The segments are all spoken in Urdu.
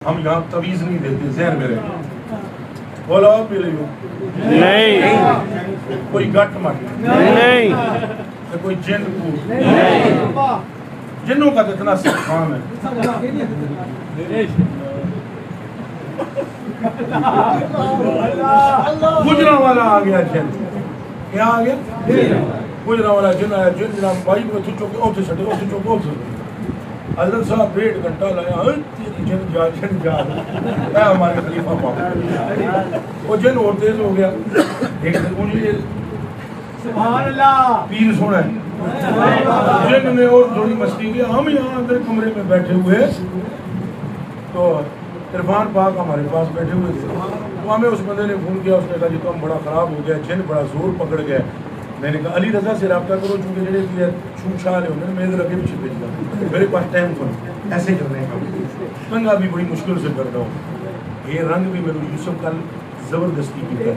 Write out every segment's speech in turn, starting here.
ہم یہاں تویز نہیں دیتے، ذہن میں رہے. بولو آپ بھی لئیو نہیں، کوئی گٹ مٹ نہیں، کوئی جن کو نہیں. جنوں کا اتنا سکھام ہے. گجرہ والا آ گیا جن. کیا آ گیا؟ گجرہ والا جن آیا. جن جناب بھائی کو اتھو چوکے اوتھے چھٹے، اوتھے چوکے اوتھے. حضرت صاحب 1.5 گھنٹہ لایا. تیری جن جا جن جا. اے ہمارے خلیفہ پاک. وہ جن اور تیز ہو گیا. ایک مجھے سبحان اللہ پیر سونا ہے. جن نے اور تھوڑی مستی کیا. ہم یہاں اندر کمرے میں بیٹھے ہوئے تو عرفان پاک ہمارے پاس بیٹھے ہوئے تھے. تو ہمیں اس بندے نے فون کیا. اس نے کہا جی کام بڑا خراب ہو گیا، جن بڑا زور پکڑ گیا. میں نے کہا علی رضا سے رابطہ کرو، چونکہ جڑے بھی چھوٹ چھالے ہوتے ہیں میرے لگے پیچھے بھیج دیں. میرے پاس ٹائم کون ایسے کرنے کا. تنگا بھی بڑی مشکل سے کرتا ہوں. یہ رنگ بھی میرے یوسف کل زبردستی کی ہے.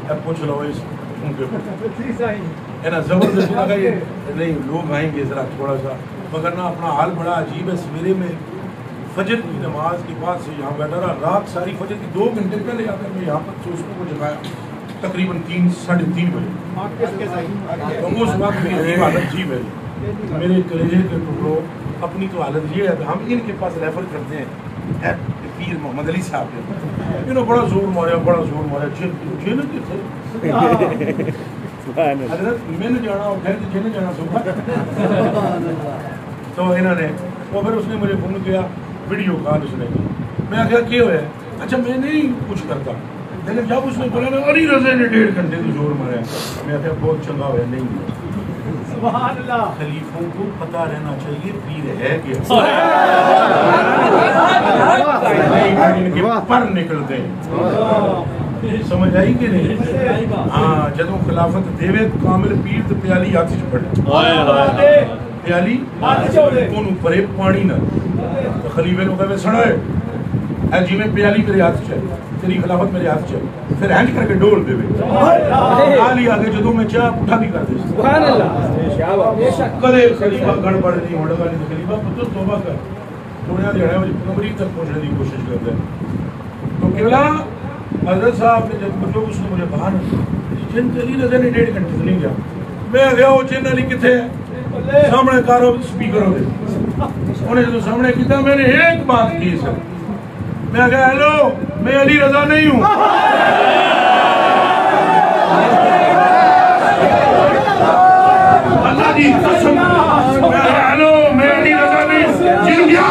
اب پوچھ لو اس ہے نا زبردستی لگا. یہ نہیں لوگ آئیں گے ذرا تھوڑا سا، مگر نا اپنا حال بڑا عجیب ہے. سویرے میں فجر کی نماز کے بعد سے یہاں بیٹھا رہا. رات ساری فجر کی 2 گھنٹے پہلے آ کر میں یہاں پر دوستوں کو جگایا تقریباً 3 ساڑھے 3 بجے. تو اس وقت میری حالت جی میری میرے کلیجے کے ٹکڑوں. اپنی تو حالت یہ ہے ہم ان کے پاس ریفر کرتے ہیں پیر محمد علی صاحب کے. انہوں بڑا زور ماریا، بڑا زور ماریا. جن کتنے حضرت میں نے جانا اٹھے تو جن جانا صبح. تو انہوں نے وہ پھر اس نے مجھے فون کیا ویڈیو کال. اس نے میں آخیا کیا ہوا ہے؟ اچھا میں نہیں کچھ کرتا. لیکن جب اس نے بولا نا علی رضا نے 1.5 گھنٹے تو زور مارا. میں آخیا بہت چنگا ہوا. نہیں سبحان اللہ. خلیفوں کو پتہ رہنا چاہیے پیر ہے کیا. پر نکلتے ہیں. سمجھ آئی کہ نہیں؟ ہاں جدوں خلافت دیوے کامل پیر تو پیالی ہاتھ چ پڑے. پیالی انہوں پرے پانی نہ. خلیفے نو کہے سنو اے جی میں پیالی میرے ہاتھ چ ہے، تیری خلافت میرے ہاتھ چ ہے. پھر ہینج کر کے ڈول دے آلی آگے جدوں میں چاہ پٹھا بھی کر دے. سبحان اللہ. کدے خلیفہ گڑبڑ نہیں ہونے والی. خلیفہ پتر توبہ کر تھوڑا دیڑا کمری تک پہنچنے کی کوشش کرتے ہیں. تو قبلہ حضرت صاحب نے جب جو اس نے مجھے باہر جن علی رضا نے 1.5 گھنٹے نہیں گیا. میں گیا وہ جن علی کتنے ہے سامنے کارو سپیکروں دے. انہیں جو سامنے کیتا میں نے ایک بات کی سر. میں کہا ہیلو میں علی رضا نہیں ہوں. اللہ کی قسم ہیلو میں علی رضا نہیں ہوں. جن گیا